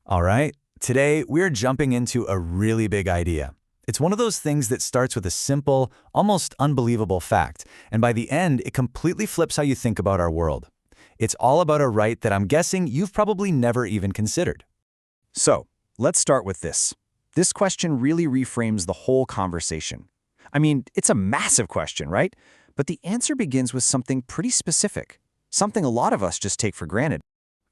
All right, today we're jumping into a really big idea. It's one of those things that starts with a simple, almost unbelievable fact, and by the end, it completely flips how you think about our world. It's all about a right that I'm guessing you've probably never even considered. So, let's start with this. This question really reframes the whole conversation. I mean, it's a massive question, right? But the answer begins with something pretty specific, something a lot of us just take for granted.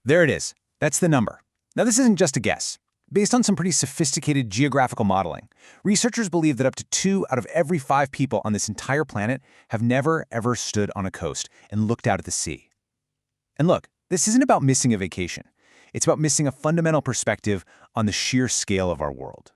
There it is. That's the number. Now, this isn't just a guess. Based on some pretty sophisticated geographical modeling, researchers believe that up to 2 out of every 5 people on this entire planet have never, ever stood on a coast and looked out at the sea. And look, this isn't about missing a vacation. It's about missing a fundamental perspective on the sheer scale of our world.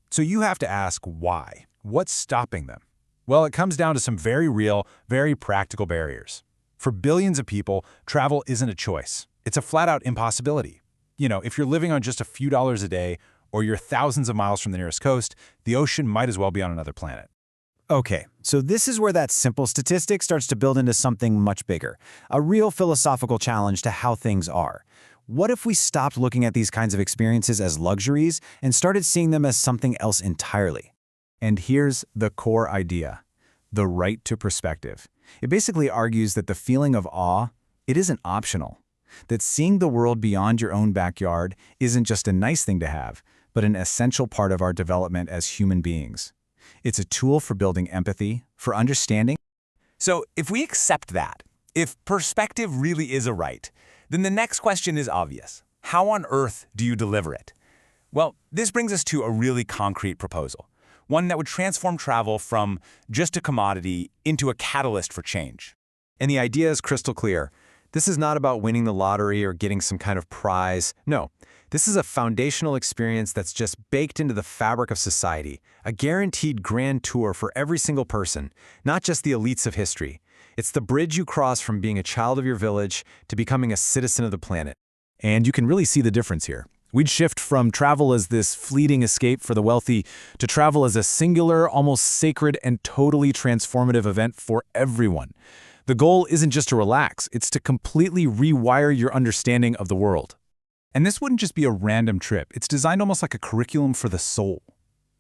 So you have to ask why. What's stopping them? Well, it comes down to some very real, very practical barriers. For billions of people, travel isn't a choice. It's a flat-out impossibility. You know, if you're living on just a few dollars a day, or you're thousands of miles from the nearest coast, the ocean might as well be on another planet. Okay, so this is where that simple statistic starts to build into something much bigger, a real philosophical challenge to how things are. What if we stopped looking at these kinds of experiences as luxuries and started seeing them as something else entirely? And here's the core idea, the right to perspective. It basically argues that the feeling of awe, it isn't optional. That seeing the world beyond your own backyard isn't just a nice thing to have, but an essential part of our development as human beings. It's a tool for building empathy, for understanding. So if we accept that, if perspective really is a right, then the next question is obvious. How on earth do you deliver it? Well, this brings us to a really concrete proposal, one that would transform travel from just a commodity into a catalyst for change. And the idea is crystal clear. This is not about winning the lottery or getting some kind of prize. No, this is a foundational experience that's just baked into the fabric of society, a guaranteed grand tour for every single person, not just the elites of history. It's the bridge you cross from being a child of your village to becoming a citizen of the planet. And you can really see the difference here. We'd shift from travel as this fleeting escape for the wealthy to travel as a singular, almost sacred, and totally transformative event for everyone. The goal isn't just to relax, it's to completely rewire your understanding of the world. And this wouldn't just be a random trip. It's designed almost like a curriculum for the soul.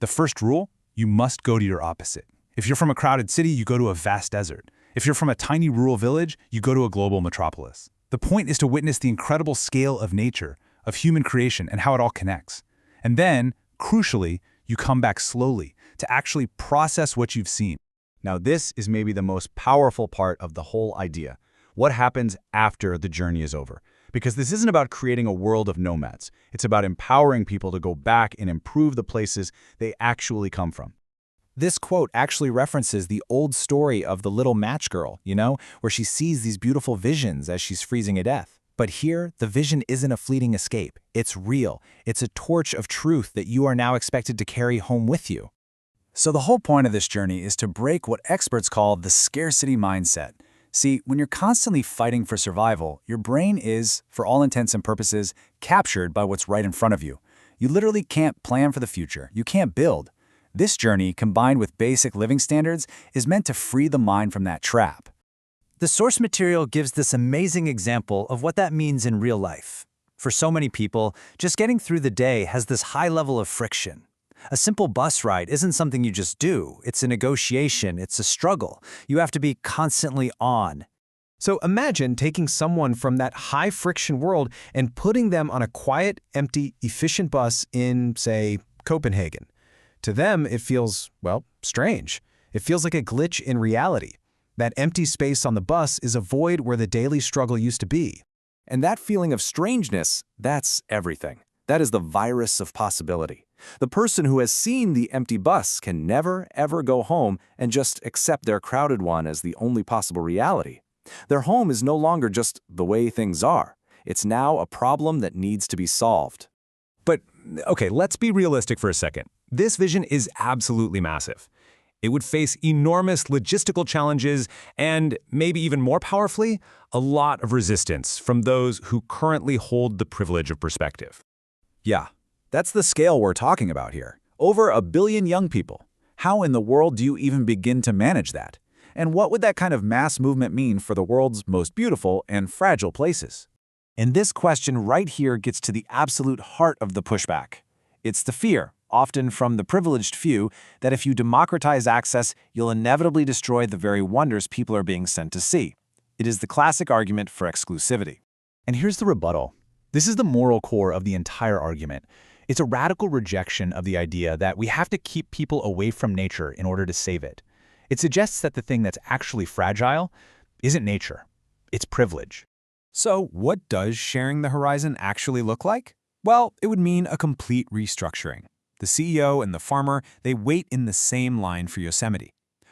The first rule, you must go to your opposite. If you're from a crowded city, you go to a vast desert. If you're from a tiny rural village, you go to a global metropolis. The point is to witness the incredible scale of nature, of human creation, and how it all connects. And then, crucially, you come back slowly to actually process what you've seen. Now, this is maybe the most powerful part of the whole idea. What happens after the journey is over? Because this isn't about creating a world of nomads. It's about empowering people to go back and improve the places they actually come from. This quote actually references the old story of the little match girl, where she sees these beautiful visions as she's freezing to death. But here, the vision isn't a fleeting escape. It's real. It's a torch of truth that you are now expected to carry home with you. So the whole point of this journey is to break what experts call the scarcity mindset. See, when you're constantly fighting for survival, your brain is, for all intents and purposes, captured by what's right in front of you. You literally can't plan for the future. You can't build. This journey, combined with basic living standards, is meant to free the mind from that trap. The source material gives this amazing example of what that means in real life. For so many people, just getting through the day has this high level of friction. A simple bus ride isn't something you just do. It's a negotiation. It's a struggle. You have to be constantly on. So imagine taking someone from that high-friction world and putting them on a quiet, empty, efficient bus in, say, Copenhagen. To them, it feels, well, strange. It feels like a glitch in reality. That empty space on the bus is a void where the daily struggle used to be. And that feeling of strangeness, that's everything. That is the virus of possibility. The person who has seen the empty bus can never, ever go home and just accept their crowded one as the only possible reality. Their home is no longer just the way things are. It's now a problem that needs to be solved. But, okay, let's be realistic for a second. This vision is absolutely massive. It would face enormous logistical challenges and, maybe even more powerfully, a lot of resistance from those who currently hold the privilege of perspective. Yeah, that's the scale we're talking about here. Over 1 billion young people. How in the world do you even begin to manage that? And what would that kind of mass movement mean for the world's most beautiful and fragile places? And this question right here gets to the absolute heart of the pushback. It's the fear, often from the privileged few, that if you democratize access, you'll inevitably destroy the very wonders people are being sent to see. It is the classic argument for exclusivity. And here's the rebuttal. This is the moral core of the entire argument. It's a radical rejection of the idea that we have to keep people away from nature in order to save it. It suggests that the thing that's actually fragile isn't nature, it's privilege. So, what does sharing the horizon actually look like? Well, it would mean a complete restructuring. The CEO and the farmer, they wait in the same line for Yosemite.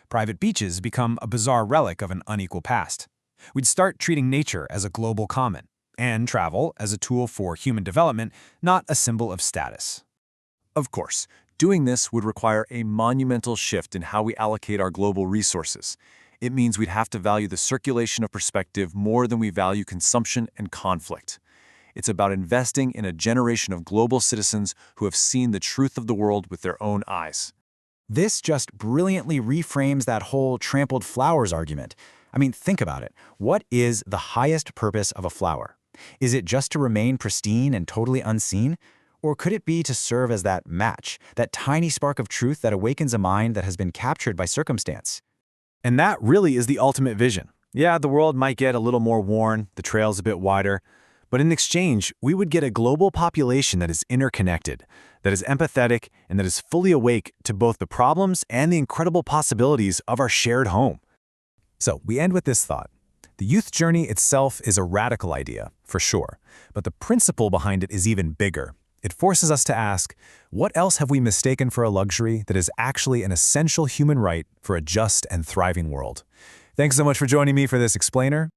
Private beaches become a bizarre relic of an unequal past. We'd start treating nature as a global common, and travel as a tool for human development, not a symbol of status. Of course, doing this would require a monumental shift in how we allocate our global resources. It means we'd have to value the circulation of perspective more than we value consumption and conflict. It's about investing in a generation of global citizens who have seen the truth of the world with their own eyes. This just brilliantly reframes that whole trampled flowers argument. I mean, think about it. What is the highest purpose of a flower? Is it just to remain pristine and totally unseen? Or could it be to serve as that match, that tiny spark of truth that awakens a mind that has been captured by circumstance? And that really is the ultimate vision. Yeah, the world might get a little more worn, the trails a bit wider, but in exchange, we would get a global population that is interconnected, that is empathetic, and that is fully awake to both the problems and the incredible possibilities of our shared home. So we end with this thought. The youth journey itself is a radical idea, for sure, but the principle behind it is even bigger. It forces us to ask, what else have we mistaken for a luxury that is actually an essential human right for a just and thriving world? Thanks so much for joining me for this explainer.